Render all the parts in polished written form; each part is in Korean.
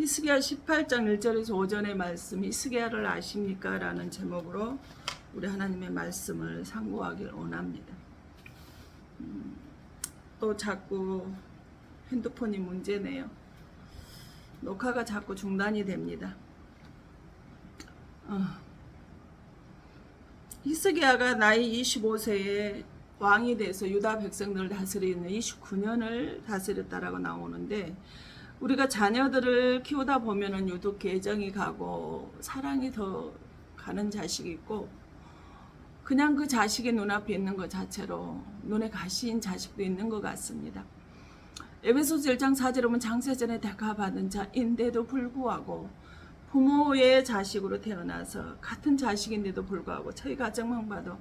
히스기야 18장 1절에서 5절의 말씀, 히스기야를 아십니까? 라는 제목으로 우리 하나님의 말씀을 상고하길 원합니다. 또 자꾸 핸드폰이 문제네요. 녹화가 자꾸 중단이 됩니다. 히스기야가 나이 25세에 왕이 돼서 유다 백성들을 다스리는 29년을 다스렸다라고 나오는데, 우리가 자녀들을 키우다 보면은 유독 애정이 가고 사랑이 더 가는 자식이 있고, 그냥 그 자식이 눈앞에 있는 것 자체로 눈에 가시인 자식도 있는 것 같습니다. 에베소서 1장 4절에 보면 장세전에 대가받은 자인데도 불구하고 부모의 자식으로 태어나서 같은 자식인데도 불구하고 저희 가정만 봐도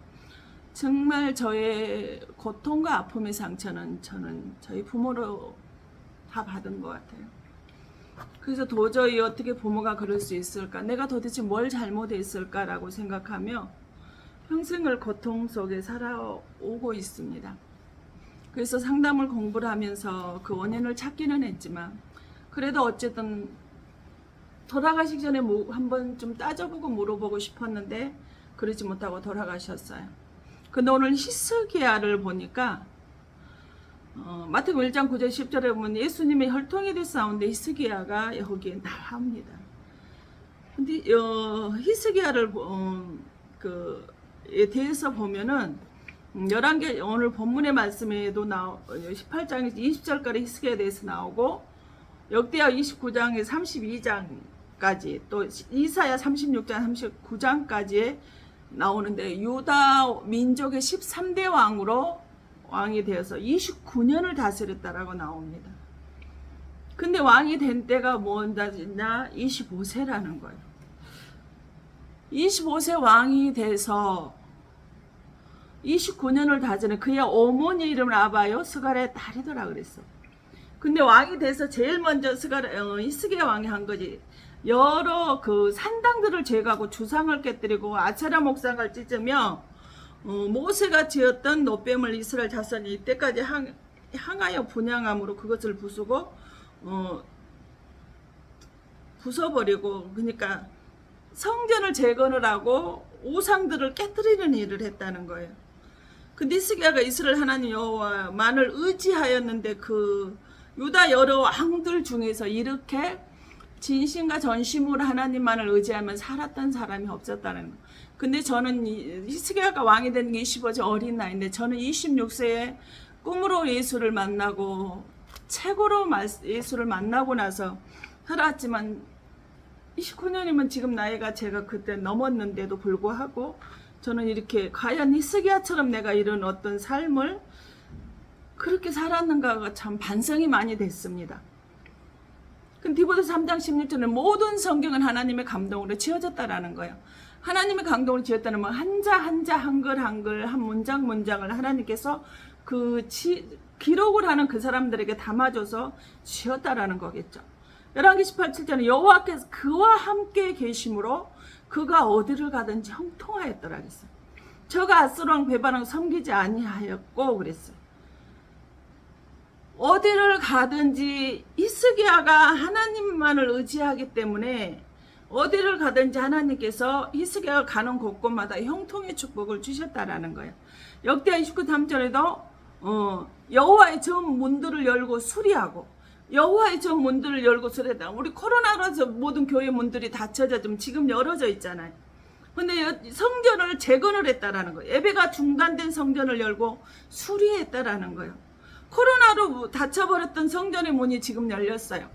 정말 저의 고통과 아픔의 상처는 저는 저희 부모로 다 받은 것 같아요. 그래서 도저히 어떻게 부모가 그럴 수 있을까, 내가 도대체 뭘 잘못했을까라고 생각하며 평생을 고통 속에 살아오고 있습니다. 그래서 상담을 공부를 하면서 그 원인을 찾기는 했지만, 그래도 어쨌든 돌아가시기 전에 한번 좀 따져보고 물어보고 싶었는데 그러지 못하고 돌아가셨어요. 근데 오늘 히스기야를 보니까 마태복음 1장 9절 10절에 보면 예수님의 혈통이 됐사온데 히스기야가 여기에 나옵니다. 근데 히스기야를 에 대해서 보면은 11개 오늘 본문의 말씀에도 18장에서 20절까지 히스기야에 대해서 나오고, 역대하 29장에 32장까지 또 이사야 36장 39장까지에 나오는데, 유다 민족의 13대 왕이 되어서 29년을 다스렸다라고 나옵니다. 근데 왕이 된 때가 뭐냐, 25세라는 거예요. 25세 왕이 돼서 29년을 다스린 그의 어머니 이름을 아바요 스갈의 딸이더라 그랬어. 근데 왕이 돼서 제일 먼저 히스기야 왕이 한 거지, 여러 그 산당들을 제거하고 주상을 깨뜨리고 아세라 목상을 찢으며 모세가 지었던 노뱀을 이스라엘 자손이 이때까지 향하여 분향함으로 그것을 부숴버리고, 그러니까 성전을 재건을 하고 우상들을 깨뜨리는 일을 했다는 거예요. 근데 히스기야가 이스라엘 하나님 여호와만을 의지하였는데 그 유다 여러 왕들 중에서 이렇게 진심과 전심으로 하나님만을 의지하면 살았던 사람이 없었다는 거예요. 근데 저는 히스기야가 왕이 된 게 25세 어린 나이인데, 저는 26세에 꿈으로 예수를 만나고 책으로 예수를 만나고 나서 살았지만, 29년이면 지금 나이가 제가 그때 넘었는데도 불구하고 저는 이렇게 과연 히스기야처럼 내가 이런 어떤 삶을 그렇게 살았는가가 참 반성이 많이 됐습니다. 근데 디모데 3장 16절에 모든 성경은 하나님의 감동으로 지어졌다라는 거예요. 하나님의 감동으로 지었다는 건 한자 한자 한글 한글 한 문장 문장을 하나님께서 기록을 하는 그 사람들에게 담아줘서 지었다라는 거겠죠. 11기 18절에 여호와께서 그와 함께 계심으로 그가 어디를 가든지 형통하였더라 그랬어요. 저가 아스로왕 베바랑 섬기지 아니하였고 그랬어요. 어디를 가든지 히스기야가 하나님만을 의지하기 때문에 어디를 가든지 하나님께서 히스기야가 가는 곳곳마다 형통의 축복을 주셨다라는 거예요. 역대하 29 3절에도 여호와의 전 문들을 열고 수리하고, 여호와의 전 문들을 열고 수리하다. 우리 코로나로서 모든 교회 문들이 닫혀져 지금 열어져 있잖아요. 근데 성전을 재건을 했다라는 거예요. 예배가 중단된 성전을 열고 수리했다라는 거예요. 코로나로 닫혀버렸던 성전의 문이 지금 열렸어요.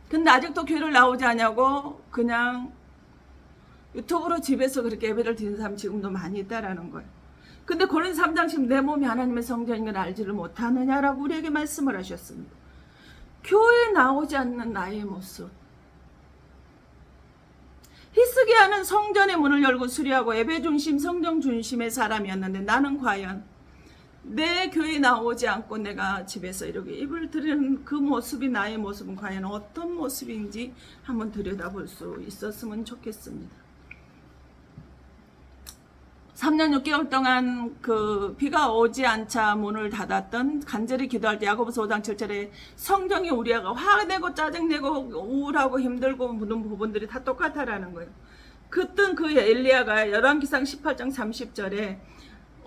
근데 아직도 교회를 나오지 않냐고 그냥 유튜브로 집에서 그렇게 예배를 드리는 사람 지금도 많이 있다라는 거예요. 근데 고린도서 3장 10 내 몸이 하나님의 성전인 걸 알지를 못하느냐라고 우리에게 말씀을 하셨습니다. 교회에 나오지 않는 나의 모습. 히스기야는 성전의 문을 열고 수리하고 예배 중심 성전 중심의 사람이었는데, 나는 과연 내 교회에 나오지 않고 내가 집에서 이렇게 입을 드리는 그 모습이, 나의 모습은 과연 어떤 모습인지 한번 들여다볼 수 있었으면 좋겠습니다. 3년 6개월 동안 그 비가 오지 않자 문을 닫았던, 간절히 기도할 때 야고보서 5장 7절에 성경이 우리가 화가 내고 짜증내고 우울하고 힘들고 모든 부분들이 다 똑같다라는 거예요. 그땐 그 엘리야가 열왕기상 18장 30절에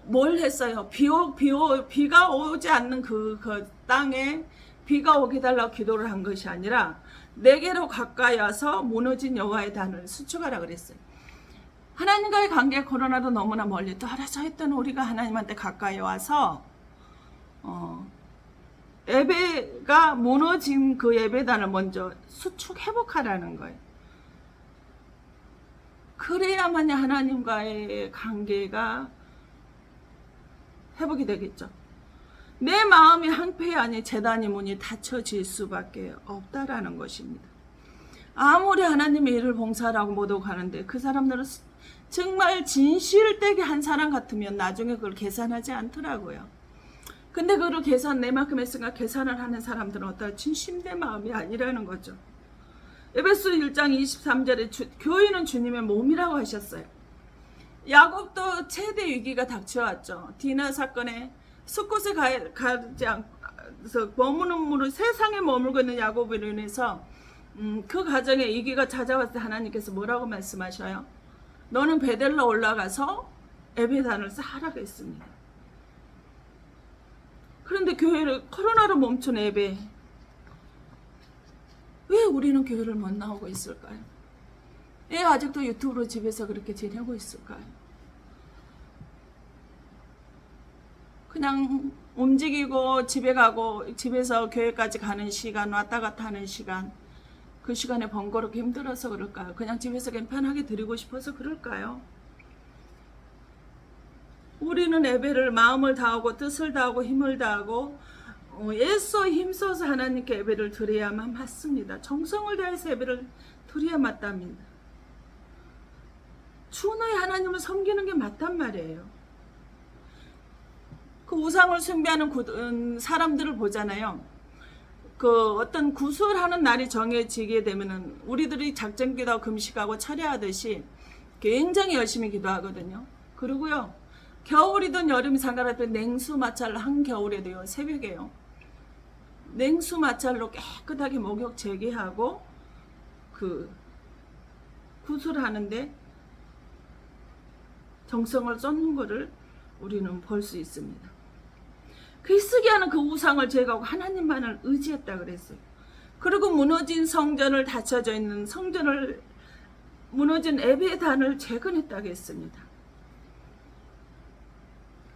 뭘 했어요? 비가 오지 않는 그 땅에 비가 오게 달라고 기도를 한 것이 아니라 내게로 가까이 와서 무너진 여호와의 단을 수축하라 그랬어요. 하나님과의 관계, 코로나도 너무나 멀리 떨어져 있던 우리가 하나님한테 가까이 와서 예배가 무너진 그 예배단을 먼저 수축 회복하라는 거예요. 그래야만 하나님과의 관계가 회복이 되겠죠. 내 마음이 황폐하니 제단의 문이 닫혀질 수밖에 없다라는 것입니다. 아무리 하나님의 일을 봉사하라고 모두 가는데 그 사람들은 정말 진실되게 한 사람 같으면 나중에 그걸 계산하지 않더라고요. 근데 그걸 내만큼 했으니까 계산을 하는 사람들은 어떤 진심된 마음이 아니라는 거죠. 에베소 1장 23절에 교회는 주님의 몸이라고 하셨어요. 야곱도 최대 위기가 닥쳐왔죠. 디나 사건에 숲곳에 가지 않아서 머무는 세상에 머물고 있는 야곱으로 인해서 그 가정에 위기가 찾아왔을 때 하나님께서 뭐라고 말씀하셔요? 너는 베델로 올라가서 예배단을 쌓으라고 했습니다. 그런데 교회를 코로나로 멈춘 예배, 왜 우리는 교회를 못 나오고 있을까요? 왜 아직도 유튜브로 집에서 그렇게 지내고 있을까요? 그냥 움직이고 집에 가고 집에서 교회까지 가는 시간, 왔다 갔다 하는 시간, 그 시간에 번거롭게 힘들어서 그럴까요? 그냥 집에서 편하게 드리고 싶어서 그럴까요? 우리는 예배를 마음을 다하고 뜻을 다하고 힘을 다하고 애써 힘써서 하나님께 예배를 드려야만 맞습니다. 정성을 다해서 예배를 드려야 맞답니다. 주너의 하나님을 섬기는 게 맞단 말이에요. 그 우상을 숭배하는 사람들을 보잖아요. 그 어떤 구술하는 날이 정해지게 되면은 우리들이 작전 기도하고 금식하고 철야하듯이 굉장히 열심히 기도하거든요. 그리고요, 겨울이든 여름이 상관없이 냉수 마찰을 한겨울에도요, 새벽에요, 냉수 마찰로 깨끗하게 목욕 재개하고 그 구술하는데 정성을 쏟는 것을 우리는 볼 수 있습니다. 그 히스기야는 그 우상을 제거하고 하나님만을 의지했다 그랬어요. 그리고 무너진 성전을 닫혀져 있는 성전을 무너진 예배단을 재건했다고 했습니다.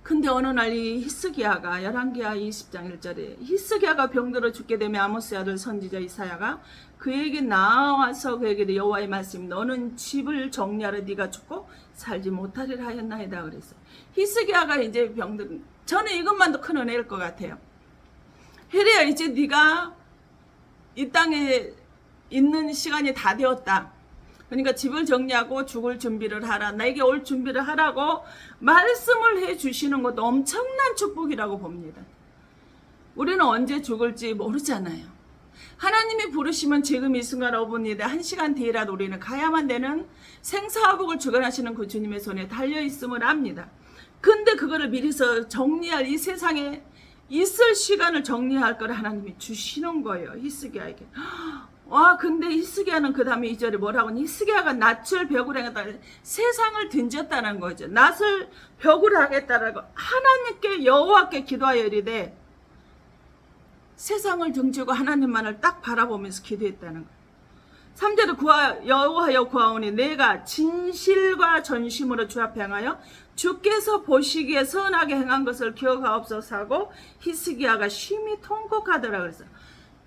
근데 어느 날 이 히스기야가 열왕기하 20장 1절에 히스기야가 병들어 죽게 되면 아모스의 아들 선지자 이사야가 그에게 나와서 그에게 여호와의 말씀, 너는 집을 정리하라, 네가 죽고 살지 못하리라 하였나이다 그랬어요. 히스기야가 이제 병든, 저는 이것만도 큰 은혜일 것 같아요. 헤레야, 이제 네가 이 땅에 있는 시간이 다 되었다. 그러니까 집을 정리하고 죽을 준비를 하라, 나에게 올 준비를 하라고 말씀을 해주시는 것도 엄청난 축복이라고 봅니다. 우리는 언제 죽을지 모르잖아요. 하나님이 부르시면 지금 이 순간 5분이다 1시간 뒤라도 우리는 가야만 되는 생사화복을 주관하시는 그 주님의 손에 달려있음을 압니다. 근데 그거를 미리서 정리할, 이 세상에 있을 시간을 정리할 걸 하나님이 주시는 거예요, 히스기야에게. 와, 근데 히스기야는 그 다음에 2절에 뭐라고 하니, 히스기야가 낯을 벽을 하겠다, 세상을 던졌다는 거죠. 낯을 벽을 하겠다라고 하나님께, 여호와께 기도하여 이르되 세상을 등지고 하나님만을 딱 바라보면서 기도했다는 거예요. 3절에 여호와여 구하오니 내가 진실과 전심으로 주 앞에 행하여 주께서 보시기에 선하게 행한 것을 기억하옵소서 하고 히스기야가 심히 통곡하더라 그랬어요.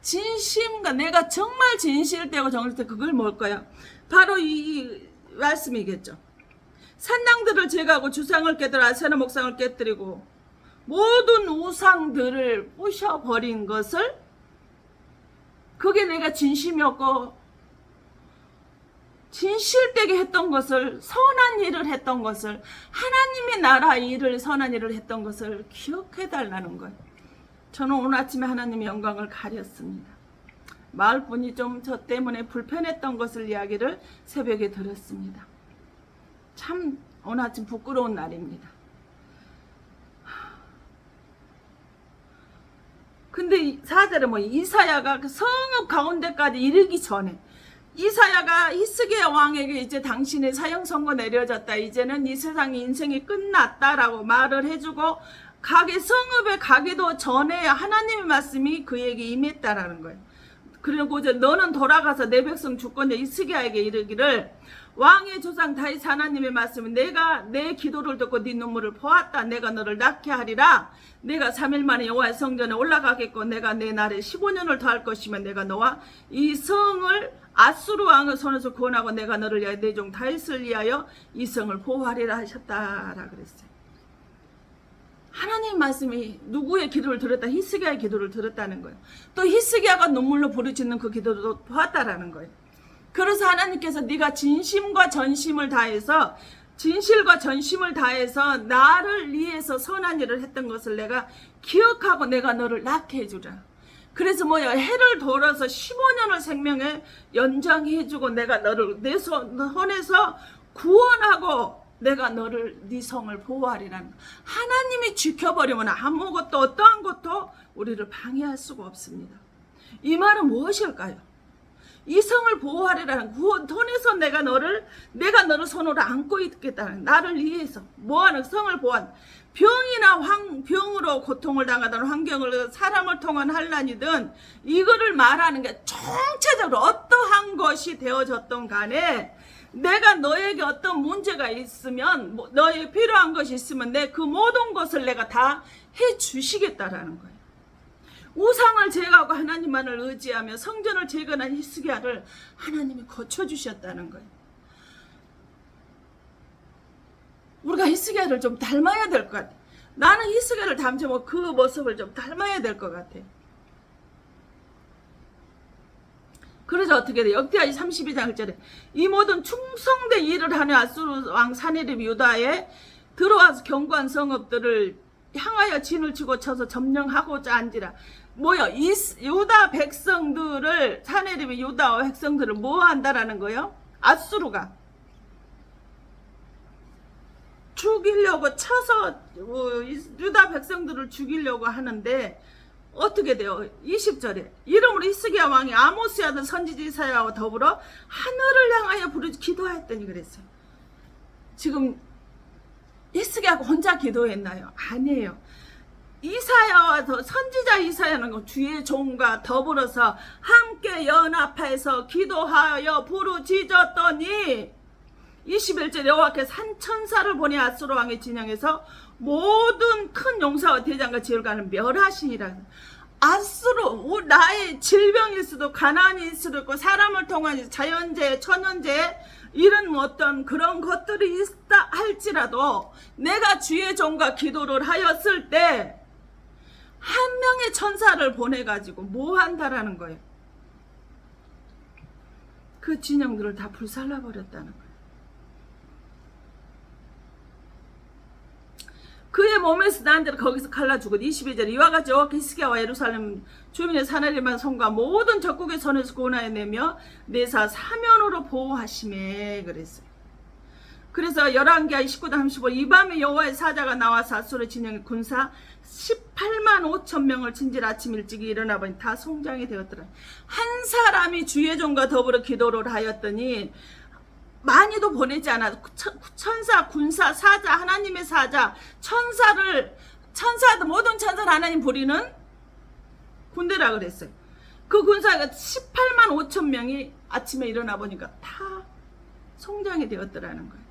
진심과 내가 정말 진실되고 정실되, 그걸 뭘까요? 바로 이 말씀이겠죠. 산당들을 제거하고 주상을 깨뜨려 아세라 목상을 깨뜨리고 모든 우상들을 부셔버린 것을, 그게 내가 진심이었고 진실되게 했던 것을, 선한 일을 했던 것을, 하나님의 나라 일을, 선한 일을 했던 것을 기억해달라는 거예요. 저는 오늘 아침에 하나님의 영광을 가렸습니다. 마을분이 좀 저 때문에 불편했던 것을 이야기를 새벽에 들었습니다. 참 오늘 아침 부끄러운 날입니다. 근데 4절에 뭐 이사야가 그 성읍 가운데까지 이르기 전에 이사야가 히스기야 왕에게 이제 당신의 사형 선고 내려졌다. 이제는 이 세상의 인생이 끝났다라고 말을 해주고 성읍에 가기도 전에 하나님의 말씀이 그에게 임했다라는 거예요. 그리고 이제 너는 돌아가서 내 백성 주권자 히스기야에게 이르기를 왕의 조상 다윗 하나님의 말씀은 내가 내 기도를 듣고 네 눈물을 보았다. 내가 너를 낫게 하리라. 내가 3일 만에 여호와의 성전에 올라가겠고 내가 내 날에 15년을 더할 것이면 내가 너와 이 성을 아수르 왕의 손에서 구원하고 내가 너를 위하여 내 종 다윗을 위하여 이 성을 보호하리라 하셨다라 그랬어요. 하나님의 말씀이 누구의 기도를 들었다? 히스기야의 기도를 들었다는 거예요. 또 히스기야가 눈물로 부르짖는 그 기도도 보았다라는 거예요. 그래서 하나님께서 네가 진실과 전심을 다해서 나를 위해서 선한 일을 했던 것을 내가 기억하고 내가 너를 낫게 해주라. 그래서 뭐야, 해를 돌아서 15년을 생명에 연장해주고 내가 너를 내 손에서 구원하고 내가 너를 네 성을 보호하리라는 거. 하나님이 지켜버리면 아무것도 어떠한 것도 우리를 방해할 수가 없습니다. 이 말은 무엇일까요? 이 성을 보호하리라는 손에서 내가 너를 손으로 안고 있겠다는, 나를 위해서 뭐하는 성을 보호한, 병으로 고통을 당하던 환경을 사람을 통한 환난이든 이거를 말하는 게 총체적으로 어떠한 것이 되어졌던 간에 내가 너에게 어떤 문제가 있으면 너에게 필요한 것이 있으면 내 그 모든 것을 내가 다 해주시겠다라는 거예요. 우상을 제거하고 하나님만을 의지하며 성전을 재건한 히스기야를 하나님이 고쳐주셨다는 거예요. 우리가 히스기야를 좀 닮아야 될 것 같아. 나는 히스기야를 닮지 뭐 그 모습을 좀 닮아야 될 것 같아. 그래서 어떻게 돼? 역대하 32장 1절에 이 모든 충성된 일을 하며 아수르 왕 사네립 유다에 들어와서 견고한 성읍들을 향하여 진을 치고 쳐서 점령하고자 한지라. 뭐요? 유다 백성들을, 사네립이 유다와 백성들을 뭐 한다라는 거예요? 아수르가 죽이려고 쳐서 유다 백성들을 죽이려고 하는데 어떻게 돼요? 20절에 이름으로 히스기야 왕이 아모스의 아들 선지자 이사야와 더불어 하늘을 향하여 기도하였더니 그랬어요. 지금 히스기야가 혼자 기도했나요? 아니에요. 이사야와 선지자 이사야는 주의 종과 더불어서 함께 연합해서 기도하여 부르짖었더니 21절 여호와께서 한 천사를 보내 아수르 왕의 진영에서 모든 큰 용사와 대장과 지휘관을 멸하시니라. 아수르, 나의 질병일 수도 가난일 수도 있고 사람을 통한 자연재해, 천연재해 이런 어떤 그런 것들이 있다 할지라도 내가 주의 종과 기도를 하였을 때 한 명의 천사를 보내가지고 뭐 한다라는 거예요? 그 진영들을 다 불살라버렸다는 거예요. 그의 몸에서 난 대로 거기서 갈라주고 22절 이와 같이 여호와께서 히스기야와 예루살렘 주민의 사내림한 성과 모든 적국의 손에서 구원하여 내며 내사 사면으로 보호하시매 그랬어요. 그래서 열왕기하 29장 35절 이 밤에 여호와의 사자가 나와서 아수르 진영의 군사 18만 5천 명을 친질 아침 일찍이 일어나 보니 다 송장이 되었더라. 한 사람이 주의 종과 더불어 기도를 하였더니 많이도 보내지 않아. 천사, 군사, 사자, 하나님의 사자, 천사들 모든 천사를 하나님 부리는 군대라 그랬어요. 그 군사가 18만 5천 명이 아침에 일어나 보니까 다 송장이 되었더라는 거예요.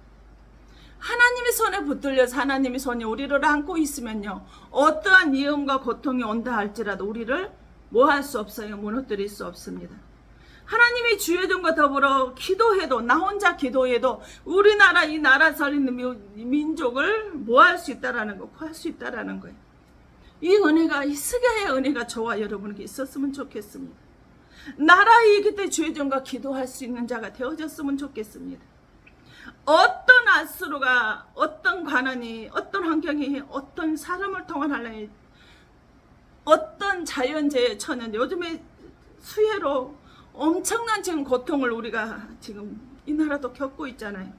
하나님의 손에 붙들려서 하나님의 손이 우리를 안고 있으면요, 어떠한 위험과 고통이 온다 할지라도 우리를 뭐 할 수 없어요. 무너뜨릴 수 없습니다. 하나님이 주의 종과 더불어 기도해도, 나 혼자 기도해도 우리나라 이 나라 살리는 민족을 뭐 할 수 있다라는 거, 구할 수 있다라는 거예요. 이 은혜가, 히스기야의 은혜가 저와 여러분에게 있었으면 좋겠습니다. 나라의 그때 주의 종과 기도할 수 있는 자가 되어졌으면 좋겠습니다. 어떤 아수르가, 어떤 관원이, 어떤 환경이, 어떤 사람을 통한 하나님, 어떤 자연재해, 천연재, 요즘에 수해로 엄청난 지금 고통을 우리가 지금 이 나라도 겪고 있잖아요.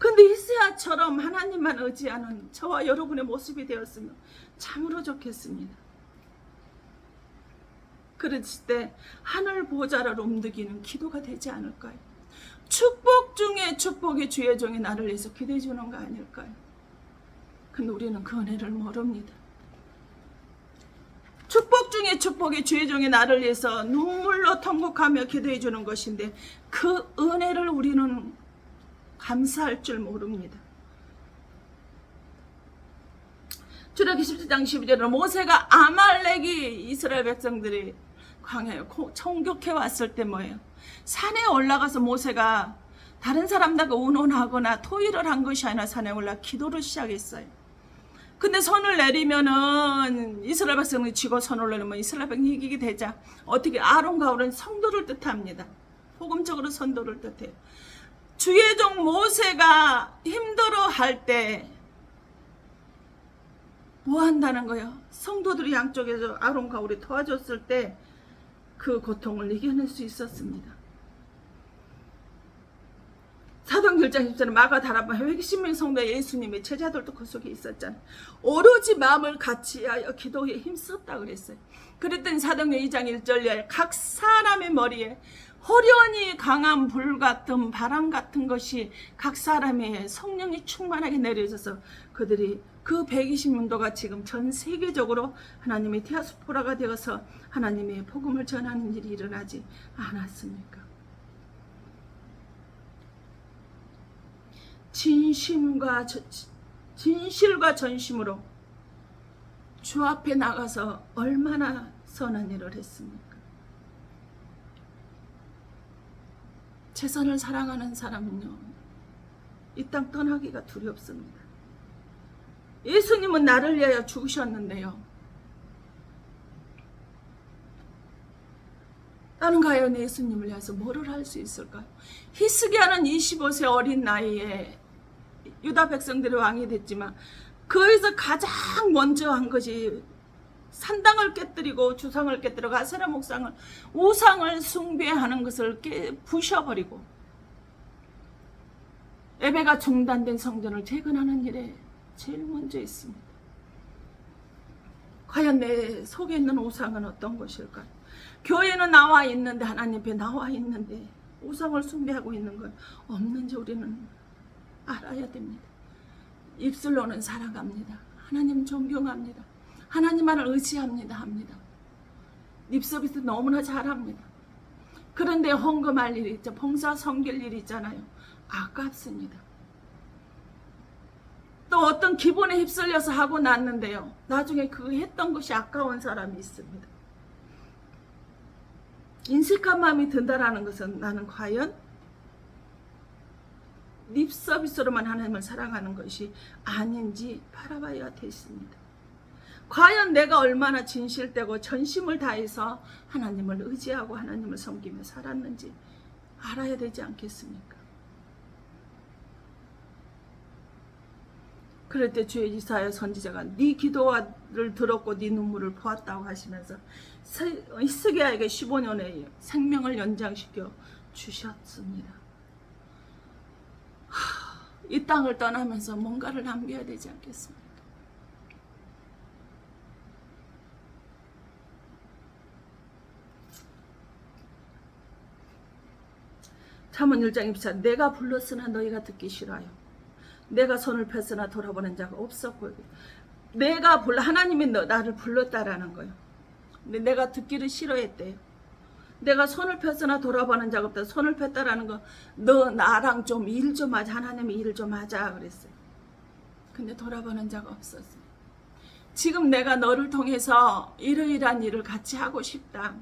근데 이스야처럼 하나님만 의지하는 저와 여러분의 모습이 되었으면 참으로 좋겠습니다. 그랬을 때 하늘 보좌를 움직이는 기도가 되지 않을까요? 축복 중에 축복이 주의 종이 나를 위해서 기도해 주는 거 아닐까요? 근데 우리는 그 은혜를 모릅니다. 축복 중에 축복이 주의 종이 나를 위해서 눈물로 통곡하며 기도해 주는 것인데 그 은혜를 우리는 감사할 줄 모릅니다. 출애굽기 17장 12절에 모세가 아말렉이 이스라엘 백성들이 광야에 총격해 왔을 때 뭐예요? 산에 올라가서 모세가 다른 사람들과 의논하거나 토의를 한 것이 아니라 산에 올라 기도를 시작했어요. 근데 손을 내리면은 이스라엘 백성이 쥐고 손을 내리면 이스라엘 백성이 이기게 되자 어떻게 아론과 홀은 성도를 뜻합니다. 복음적으로 선도를 뜻해요. 주의 종 모세가 힘들어할 때 뭐 한다는 거예요? 성도들이 양쪽에서 아론과 홀이 도와줬을 때 그 고통을 이겨낼 수 있었습니다. 사도행전 1장 10절에 마가다락방 110명 성도의 예수님의 제자들도 그 속에 있었잖아요. 오로지 마음을 같이하여 기도에 힘썼다 그랬어요. 그랬더니 사도행전 2장 1절에 각 사람의 머리에 호련히 강한 불 같은 바람 같은 것이 각 사람의 성령이 충만하게 내려져서 그들이 그 120명도가 지금 전 세계적으로 하나님의 디아스포라가 되어서 하나님의 복음을 전하는 일이 일어나지 않았습니까? 진실과 전심으로 주 앞에 나가서 얼마나 선한 일을 했습니까? 최선을 사랑하는 사람은요, 이 땅 떠나기가 두렵습니다. 예수님은 나를 위하여 죽으셨는데요, 나는 과연 예수님을 위해서 뭐를 할 수 있을까요? 히스기야는 25세 어린 나이에 유다 백성들의 왕이 됐지만 그에서 가장 먼저 한 것이 산당을 깨뜨리고 주상을 깨뜨리고 아세라 우상을 숭배하는 것을 부셔버리고 예배가 중단된 성전을 재건하는 일에 제일 먼저 있습니다. 과연 내 속에 있는 우상은 어떤 것일까요? 교회는 나와 있는데, 하나님 앞에 나와 있는데 우상을 숭배하고 있는 건 없는지 우리는 알아야 됩니다. 입술로는 살아갑니다. 하나님 존경합니다. 하나님만을 의지합니다 합니다. 립서비스 너무나 잘합니다. 그런데 헌금할 일이 있죠. 봉사 섬길 일이 있잖아요. 아깝습니다. 또 어떤 기분에 휩쓸려서 하고 났는데요, 나중에 그 했던 것이 아까운 사람이 있습니다. 인색한 마음이 든다라는 것은 나는 과연 립서비스로만 하나님을 사랑하는 것이 아닌지 바라봐야 되겠습니다. 과연 내가 얼마나 진실되고 전심을 다해서 하나님을 의지하고 하나님을 섬기며 살았는지 알아야 되지 않겠습니까? 그럴 때 주의 이사야 선지자가 네 기도를 들었고 네 눈물을 보았다고 하시면서 히스기야에게 15년의 생명을 연장시켜 주셨습니다. 이 땅을 떠나면서 뭔가를 남겨야 되지 않겠습니까? 잠언 1장 24절 내가 불렀으나 너희가 듣기 싫어요. 내가 손을 폈으나 돌아보는 자가 없었고, 내가 하나님이 나를 불렀다라는 거예요. 근데 내가 듣기를 싫어했대요. 내가 손을 폈으나 돌아보는 자가 없다. 손을 폈다라는 거, 너 나랑 좀 일 좀 하자. 하나님이 일을 좀 하자 그랬어요. 근데 돌아보는 자가 없었어요. 지금 내가 너를 통해서 이러이러한 일을 같이 하고 싶다.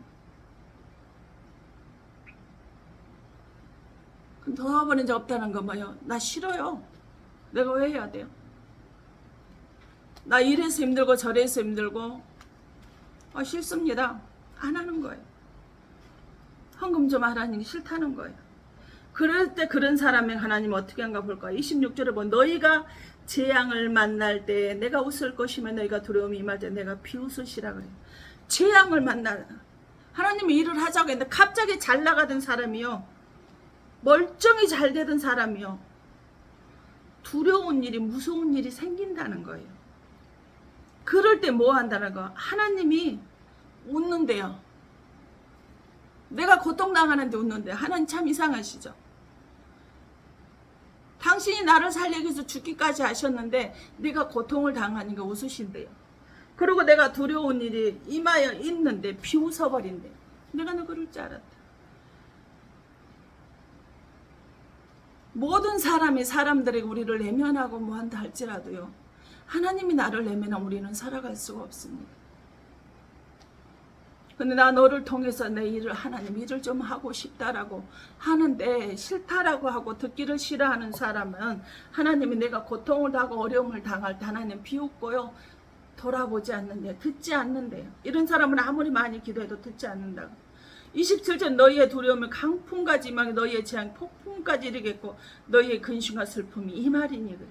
그럼 돌아보는 자 없다는 거 뭐예요? 나 싫어요. 내가 왜 해야 돼요? 나 이래서 힘들고 저래서 힘들고 싫습니다. 안 하는 거예요. 헌금 좀 하라는 게 싫다는 거예요. 그럴 때 그런 사람의 하나님 어떻게 한가 볼까요? 26절에 보면 너희가 재앙을 만날 때 내가 웃을 것이며 너희가 두려움이 임할 때 내가 비웃으시라 그래요. 재앙을 만날 하나님이 일을 하자고 했는데 갑자기 잘 나가던 사람이요, 멀쩡히 잘 되던 사람이요, 두려운 일이, 무서운 일이 생긴다는 거예요. 그럴 때 뭐 한다는 거? 하나님이 웃는데요. 내가 고통당하는데 웃는데 하나님 참 이상하시죠? 당신이 나를 살리기 위해서 죽기까지 하셨는데 네가 고통을 당하니까 웃으신대요. 그리고 내가 두려운 일이 임하여 있는데 비웃어버린대. 내가 너 그럴 줄 알았다. 모든 사람이 사람들에게 우리를 내면하고 뭐한다 할지라도요, 하나님이 나를 내면하면 우리는 살아갈 수가 없습니다. 근데 나 너를 통해서 내 일을, 하나님 일을 좀 하고 싶다라고 하는데 싫다라고 하고 듣기를 싫어하는 사람은 하나님이 내가 고통을 당하고 어려움을 당할 때 하나님 비웃고요, 돌아보지 않는데, 듣지 않는데요. 이런 사람은 아무리 많이 기도해도 듣지 않는다고. 27절 너희의 두려움을 강풍까지 임하게 너희의 재앙 폭풍까지 이르겠고 너희의 근심과 슬픔이 이 말이니. 그래.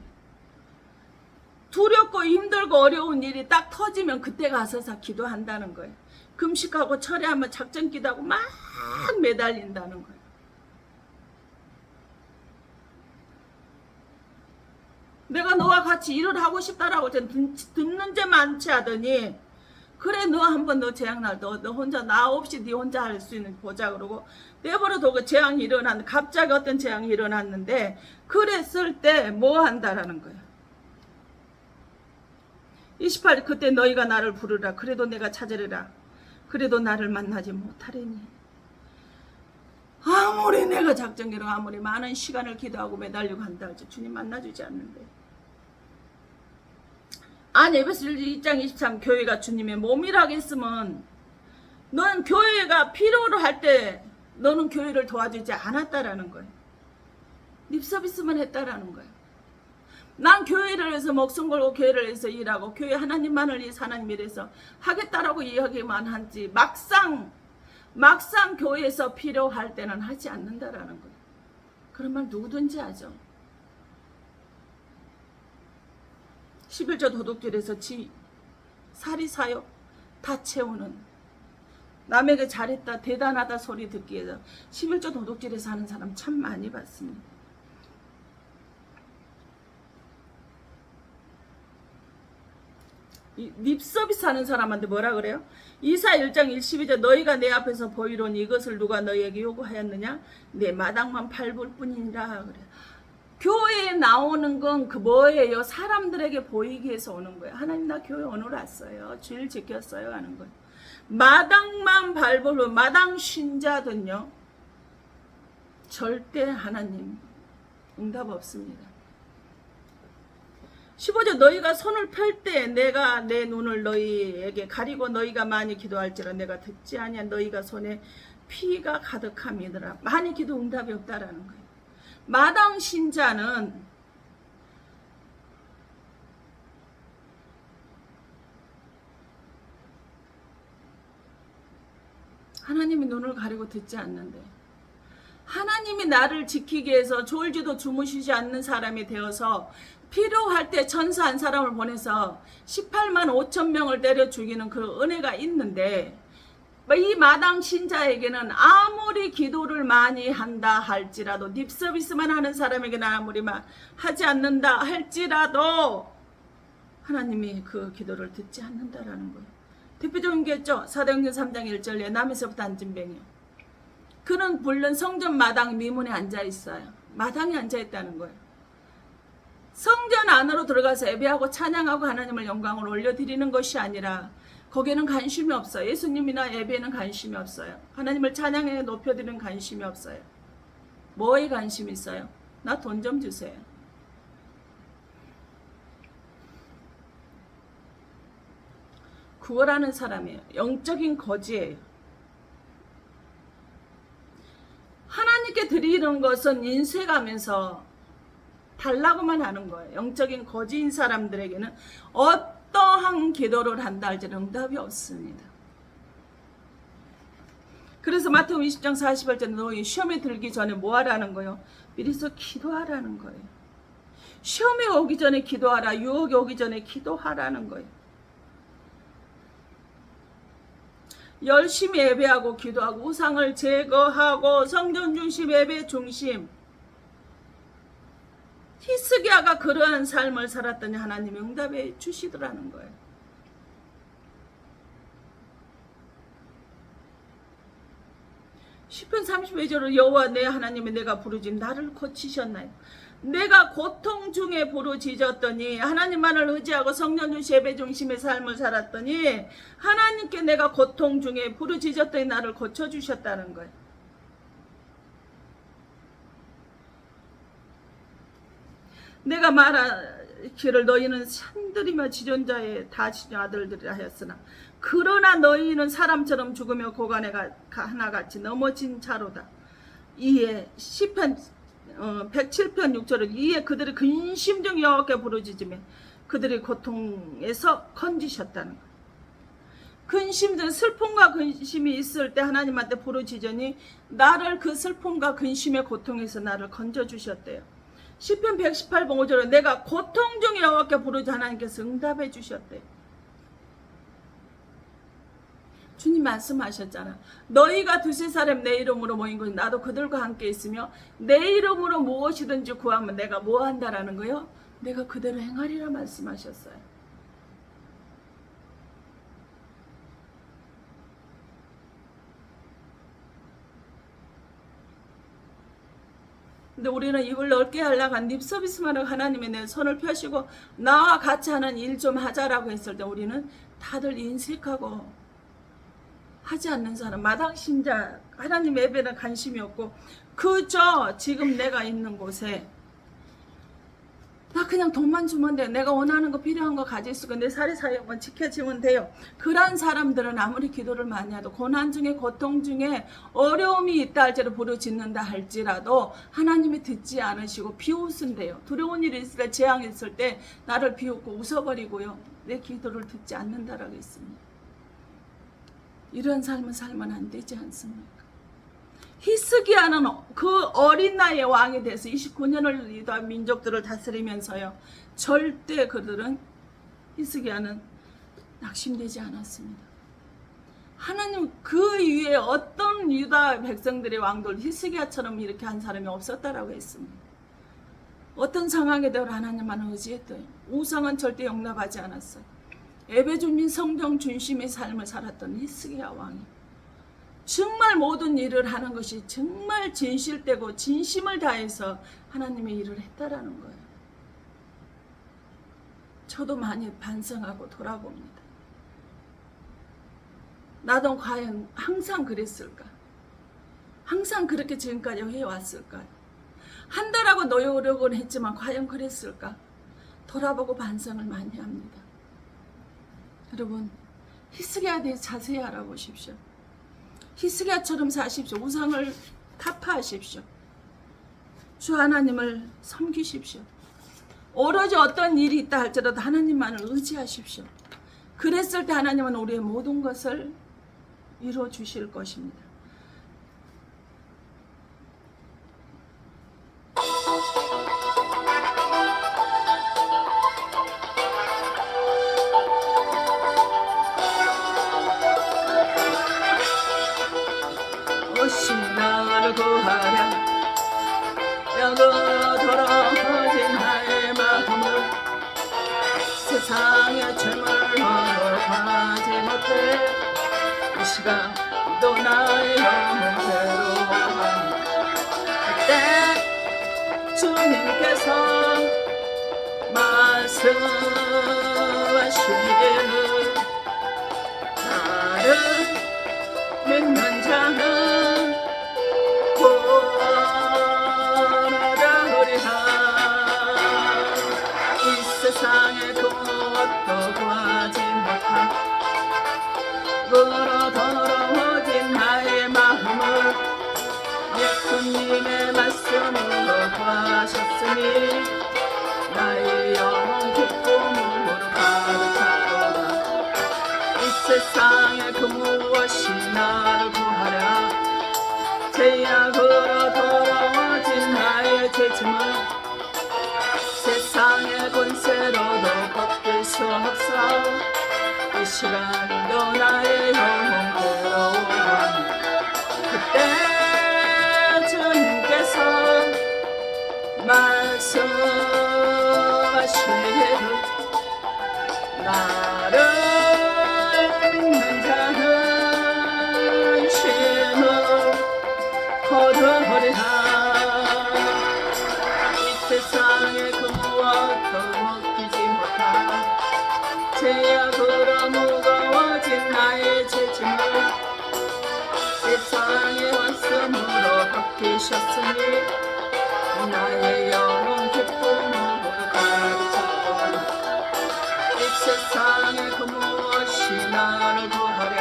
두렵고 힘들고 어려운 일이 딱 터지면 그때 가서 기도한다는 거예요. 금식하고 철회하면 작전 기도하고 막 매달린다는 거예요. 내가 너와 같이 일을 하고 싶다라고 듣는 제 많지 하더니, 그래 너 한번 너 재앙날 너 혼자 나 없이 네 혼자 할 수 있는 보자 그러고 내버려둬. 그 재앙이 일어났는데, 갑자기 어떤 재앙이 일어났는데, 그랬을 때 뭐 한다라는 거예요. 28절 그때 너희가 나를 부르라. 그래도 내가 찾으리라. 그래도 나를 만나지 못하리니. 아무리 내가 작정대로 아무리 많은 시간을 기도하고 매달리고 한다 할지 주님 만나주지 않는데. 아니 에베소 1장 23 교회가 주님의 몸이라고 했으면 너는 교회가 필요로 할 때 너는 교회를 도와주지 않았다라는 거예요. 립서비스만 했다라는 거예요. 난 교회를 위해서 목숨 걸고 교회를 위해서 일하고 교회 하나님만을 위해서 하나님 일해서 하겠다라고 이야기만 한지 막상 교회에서 필요할 때는 하지 않는다라는 거예요. 그런 말 누구든지 하죠. 11조 도둑질에서 살이 사요 다 채우는, 남에게 잘했다 대단하다 소리 듣기 위해서 11조 도둑질에서 하는 사람 참 많이 봤습니다. 립서비스 하는 사람한테 뭐라 그래요? 이사 1장 12절 너희가 내 앞에서 보이로니 이것을 누가 너희에게 요구하였느냐? 내 마당만 밟을 뿐이니라 그래요. 교회에 나오는 건 그 뭐예요? 사람들에게 보이기 위해서 오는 거예요. 하나님 나 교회 오늘 왔어요. 주일 지켰어요 하는 거예요. 마당만 밟을 뿐, 마당 신자든요 절대 하나님 응답 없습니다. 15절 너희가 손을 펼 때 내가 내 눈을 너희에게 가리고 너희가 많이 기도할지라 내가 듣지 아니한 너희가 손에 피가 가득함이더라. 많이 기도 응답이 없다라는 거예요. 마당 신자는 하나님이 눈을 가리고 듣지 않는데, 하나님이 나를 지키기 위해서 졸지도 주무시지 않는 사람이 되어서 필요할 때 천사 한 사람을 보내서 18만 5천 명을 때려 죽이는 그 은혜가 있는데, 이 마당 신자에게는 아무리 기도를 많이 한다 할지라도, 립서비스만 하는 사람에게는 아무리 하지 않는다 할지라도 하나님이 그 기도를 듣지 않는다라는 거예요. 대표적인 게 있죠. 사도행전 3장 1절에 남에서부터 앉은뱅이요. 그는 불른 성전 마당 미문에 앉아 있어요. 마당에 앉아 있다는 거예요. 성전 안으로 들어가서 예배하고 찬양하고 하나님을 영광을 올려드리는 것이 아니라 거기에는 관심이 없어요. 예수님이나 예배에는 관심이 없어요. 하나님을 찬양해 높여드리는 관심이 없어요. 뭐에 관심이 있어요? 나 돈 좀 주세요. 구걸하는 사람이에요. 영적인 거지예요. 하나님께 드리는 것은 인쇄가면서 달라고만 하는 거예요. 영적인 거지인 사람들에게는 어떠한 기도를 한다 할지는 응답이 없습니다. 그래서 마태복음 20장 40절에 너희 시험에 들기 전에 뭐 하라는 거예요? 미리서 기도하라는 거예요. 시험이 오기 전에 기도하라. 유혹이 오기 전에 기도하라는 거예요. 열심히 예배하고 기도하고 우상을 제거하고 성전 중심 예배 중심, 이 히스기야가 그러한 삶을 살았더니 하나님이 응답해 주시더라는 거예요. 시편 32절로 여호와 내 하나님이 내가 부르짖 나를 고치셨나요? 내가 고통 중에 부르짖었더니 하나님만을 의지하고 성령 중심 예배 중심의 삶을 살았더니 하나님께 내가 고통 중에 부르짖었더니 나를 고쳐주셨다는 거예요. 내가 말하기를 너희는 산들이며 지존자의 다 지존 아들들이라 하였으나 그러나 너희는 사람처럼 죽으며 고간에 하나같이 넘어진 자로다. 이에 시편 107편 6절은 이에 그들이 근심 중 여호와께 부르짖으며 그들이 고통에서 건지셨다는 거예요. 근심들 슬픔과 근심이 있을 때 하나님한테 부르짖으니 나를 그 슬픔과 근심의 고통에서 나를 건져주셨대요. 시편 118편 5절은 내가 고통 중에 여호와께 부르짖어 하나님께서 응답해 주셨대요. 주님 말씀하셨잖아. 너희가 두세 사람 내 이름으로 모인 것이 나도 그들과 함께 있으며 내 이름으로 무엇이든지 구하면 내가 뭐 한다라는 거요? 내가 그대로 행하리라 말씀하셨어요. 근데 우리는 입을 넓게 하려고 립 서비스만 하고 하나님의 내 손을 펴시고 나와 같이 하는 일 좀 하자라고 했을 때 우리는 다들 인색하고 하지 않는 사람, 마당신자, 하나님 예배는 관심이 없고 그저 지금 내가 있는 곳에 나 그냥 돈만 주면 돼요. 내가 원하는 거 필요한 거 가질 수 있고 내 사리사욕만 지켜지면 돼요. 그런 사람들은 아무리 기도를 많이 해도 고난 중에 고통 중에 어려움이 있다 할지라도 부르짖는다 할지라도 하나님이 듣지 않으시고 비웃은대요. 두려운 일이 있을 때 재앙이 있을 때 나를 비웃고 웃어버리고요. 내 기도를 듣지 않는다라고 했습니다. 이런 삶을 살면 안 되지 않습니까? 히스기야는 그 어린 나이에 왕이 돼서 29년을 유다 민족들을 다스리면서요. 절대 그들은 히스기야는 낙심되지 않았습니다. 하나님 그 위에 어떤 유다 백성들의 왕들 히스기야처럼 이렇게 한 사람이 없었다라고 했습니다. 어떤 상황에도 하나님만 의지했대요. 우상은 절대 용납하지 않았어요. 예배중심 성경 중심의 삶을 살았던 히스기야 왕이 정말 모든 일을 하는 것이 정말 진실되고 진심을 다해서 하나님의 일을 했다라는 거예요. 저도 많이 반성하고 돌아봅니다. 나도 과연 항상 그랬을까? 항상 그렇게 지금까지 해왔을까? 한다라고 노력은 했지만 과연 그랬을까? 돌아보고 반성을 많이 합니다. 여러분 히스기야에 대해 자세히 알아보십시오. 히스기야처럼 사십시오. 우상을 타파하십시오. 주 하나님을 섬기십시오. 오로지 어떤 일이 있다 할지라도 하나님만을 의지하십시오. 그랬을 때 하나님은 우리의 모든 것을 이루어 주실 것입니다. 오신 나를 구하려 영으로 돌아오진 나의 마음을 세상의 죄물 허락하지 못해 이 시간 또 나의 영혼 괴로워하니 그때 주님께서 말씀하시기를 나를 믿는 자는 세상에 그것도 구하지 못한 그로 더러워진 나의 마음을 예수님의 말씀으로 구하셨으니 나의 영혼 기쁨으로 가득 차도다. 이 세상에 그 무엇이 나를 구하랴 죄악으로 더러워진 나의 죄짐을 세상의 권세로도 꺾을 수 없어 이 시간도 나의 영혼 괴로워하니 그때 주님께서 말씀 이 세상에 그 무엇도 먹히지 못한 죄악으로 무거워진 나의 죄짐을 세상의 말씀으로 덮으셨으니 나의 영혼 기쁨으로 가득 찼고 이 세상에 그 무엇이 나를 구하랴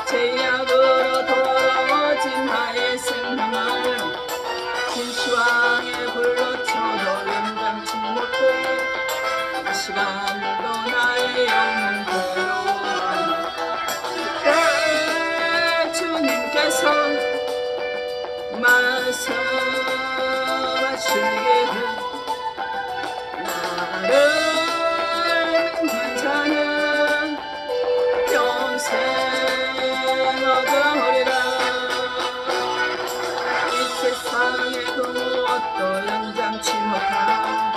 죄악으로 더러워진 나의 생명을 진시황에 불러쳐도 연장치 못해 이 시간도 나의 영혼 괴로워 그때 주님께서 말씀하시기를 나를 믿는 자는 영생 얻으리라 이 세상의 그 무엇도 연장치 못한